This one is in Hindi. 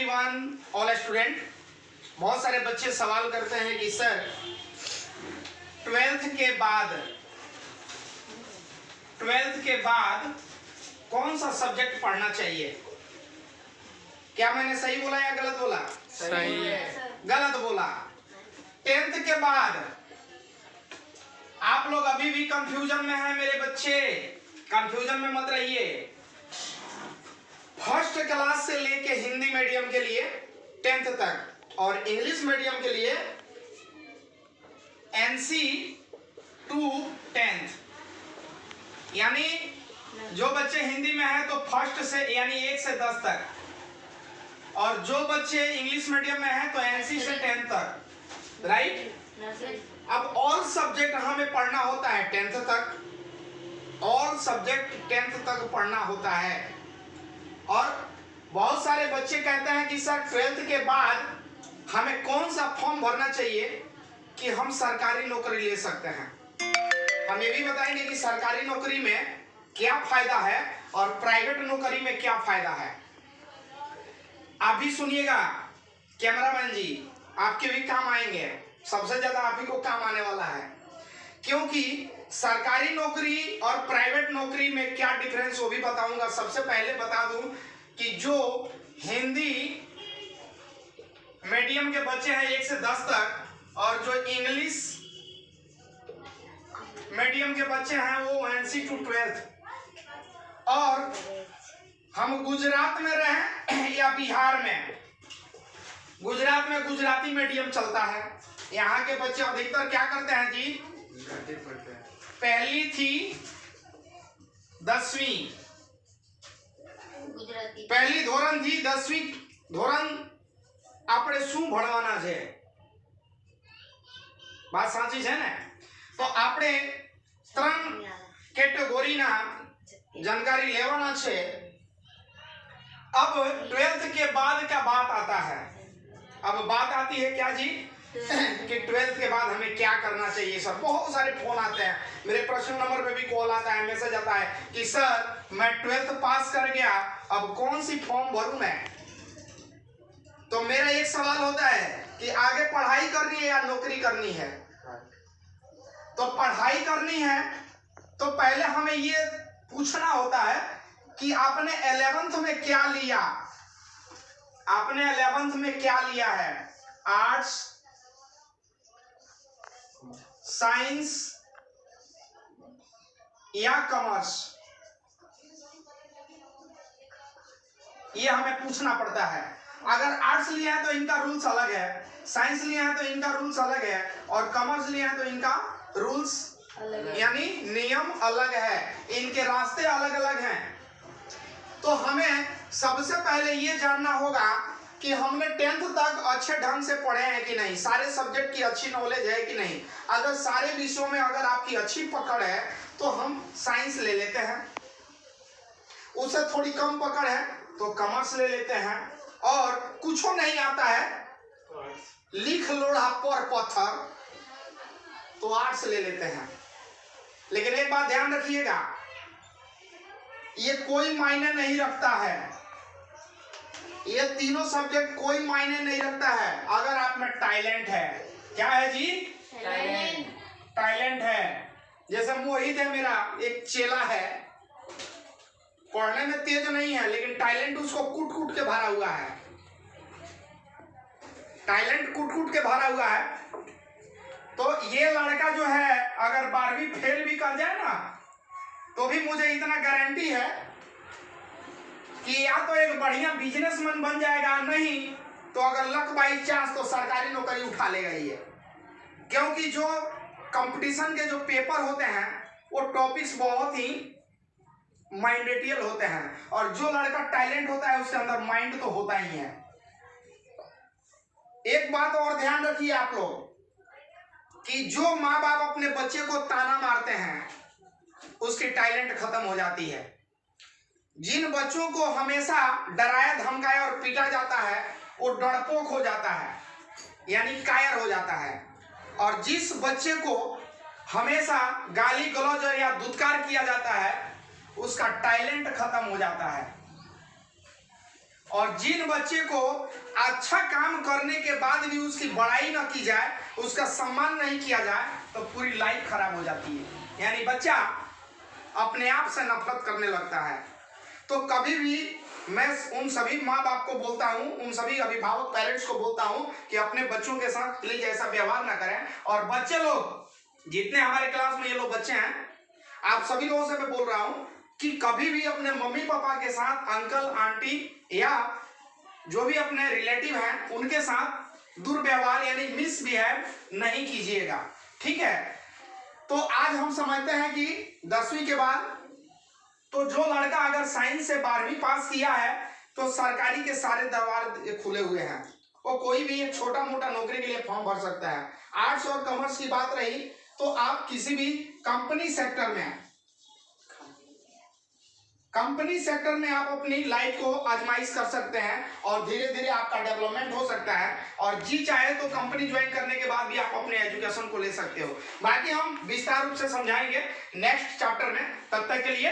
Everyone, all student. बहुत सारे बच्चे सवाल करते हैं कि सर 12th के बाद कौन सा सब्जेक्ट पढ़ना चाहिए। क्या मैंने सही बोला या गलत बोला? सही है। गलत बोला। 10th के बाद आप लोग अभी भी कंफ्यूजन में हैं मेरे बच्चे। कंफ्यूजन में मत रहिए। फर्स्ट क्लास से लेके हिंदी मीडियम के लिए 10th तक और इंग्लिश मीडियम के लिए NC टू 10th, यानी जो बच्चे हिंदी में हैं तो फर्स्ट से यानी 1 से 10 तक, और जो बच्चे इंग्लिश मीडियम में हैं तो NC से 10th तक, राइट। अब ऑल सब्जेक्ट हमें पढ़ना होता है 10th तक। ऑल सब्जेक्ट 10th तक पढ़ना होता है। और बहुत सारे बच्चे कहते हैं कि सर 12th के बाद हमें कौन सा फॉर्म भरना चाहिए कि हम सरकारी नौकरी ले सकते हैं। हम ये भी बताएंगे कि सरकारी नौकरी में क्या फायदा है और प्राइवेट नौकरी में क्या फायदा है। आप भी सुनिएगा, कैमरामैन जी आपके भी काम आएंगे। सबसे ज्यादा आप ही को काम आने वाला है, क्योंकि सरकारी नौकरी और प्राइवेट नौकरी में क्या डिफरेंस वो भी बताऊंगा। सबसे पहले बता दूं कि जो हिंदी मीडियम के बच्चे हैं 1 से 10 तक और जो इंग्लिश मीडियम के बच्चे हैं वो NC टू 12th, और हम गुजरात में रहें या बिहार में, गुजरात में गुजराती मीडियम चलता है। यहाँ के बच्चे अधिकतर क्या करते हैं जी? पहली थी 10वीं, पहली धोरण थी 10वीं धोरण આપણે શું ભણવાના છે? વાત સાચી છે ને? તો આપણે 3 કેટેગરીના जानकारी लेवाना છે। अब 12th के बाद का बात आता है। अब बात आती है क्या जी कि 12th के बाद हमें क्या करना चाहिए। सर बहुत सारे फोन आते हैं, मेरे पर्सनल नंबर पे भी कॉल आता है, मैसेज आता है कि सर मैं 12th पास कर गया, अब कौन सी फॉर्म भरूं मैं। तो मेरा एक सवाल होता है कि आगे पढ़ाई करनी है या नौकरी करनी है। तो पढ़ाई करनी है तो पहले हमें ये पूछना होता है कि आपने 11th में क्या लिया। आपने 11th में क्या लिया है? आर्ट्स, साइंस या कॉमर्स, ये हमें पूछना पड़ता है। अगर आर्ट्स लिया है तो इनका रूल्स अलग है, साइंस लिया है तो इनका रूल्स अलग है, और कॉमर्स लिया है तो इनका रूल्स यानी नियम अलग है, इनके रास्ते अलग अलग हैं। तो हमें सबसे पहले ये जानना होगा कि हमने 10th तक अच्छे ढंग से पढ़े हैं कि नहीं, सारे सब्जेक्ट की अच्छी नॉलेज है कि नहीं। अगर सारे विषयों में अगर आपकी अच्छी पकड़ है तो हम साइंस ले लेते हैं, उससे थोड़ी कम पकड़ है तो कॉमर्स ले लेते हैं, और कुछ नहीं आता है लिख लोढ़ा पर पत्थर तो आर्ट्स ले लेते हैं। लेकिन एक बात ध्यान रखिएगा, ये कोई मायने नहीं रखता है, ये तीनों सब्जेक्ट कोई मायने नहीं रखता है अगर आप में टैलेंट है। क्या है जी? टैलेंट है। जैसे मोहित है, मेरा एक चेला है, पढ़ने में तेज नहीं है लेकिन टैलेंट उसको कूट कूट के भरा हुआ है। टैलेंट कूट कूट के भरा हुआ है। तो ये लड़का जो है अगर 12वीं फेल भी कर जाए ना तो भी मुझे इतना गारंटी है कि या तो एक बढ़िया बिजनेसमैन बन जाएगा, नहीं तो अगर लक बाई चांस तो सरकारी नौकरी उठा लेगा ये। क्योंकि जो कंपटीशन के जो पेपर होते हैं वो टॉपिक्स बहुत ही माइंडेटियल होते हैं, और जो लड़का टैलेंट होता है उसके अंदर माइंड तो होता ही है। एक बात और ध्यान रखिए आप लोग कि जो माँ बाप अपने बच्चे को ताना मारते हैं उसकी टैलेंट खत्म हो जाती है। जिन बच्चों को हमेशा डराया धमकाया और पीटा जाता है वो डरपोक हो जाता है, यानी कायर हो जाता है। और जिस बच्चे को हमेशा गाली गलौज या दुत्कार किया जाता है उसका टैलेंट खत्म हो जाता है। और जिन बच्चे को अच्छा काम करने के बाद भी उसकी बड़ाई न की जाए, उसका सम्मान नहीं किया जाए, तो पूरी लाइफ खराब हो जाती है। यानी बच्चा अपने आप से नफरत करने लगता है। तो कभी भी मैं उन सभी माँ बाप को बोलता हूँ, उन सभी अभिभावक पेरेंट्स को बोलता हूँ कि अपने बच्चों के साथ प्लीज ऐसा व्यवहार ना करें। और बच्चे लोग जितने हमारे क्लास में ये लोग बच्चे हैं, आप सभी लोगों से मैं बोल रहा हूँ कि कभी भी अपने मम्मी पापा के साथ, अंकल आंटी या जो भी अपने रिलेटिव हैं उनके साथ दुर्व्यवहार यानी मिसबिहेव नहीं कीजिएगा, ठीक है। तो आज हम समझते हैं कि 10वीं के बाद तो जो लड़का अगर साइंस से 12वीं पास किया है तो सरकारी के सारे दरवाजे खुले हुए हैं, वो कोई भी एक छोटा मोटा नौकरी के लिए फॉर्म भर सकता है। आर्ट्स और कॉमर्स की बात रही तो आप किसी भी कंपनी सेक्टर में आप अपनी लाइफ को आजमाइश कर सकते हैं और धीरे धीरे आपका डेवलपमेंट हो सकता है। और जी चाहे तो कंपनी ज्वाइन करने के बाद भी आप अपने एजुकेशन को ले सकते हो। बाकी हम विस्तार रूप से समझाएंगे नेक्स्ट चैप्टर में। तब तक के लिए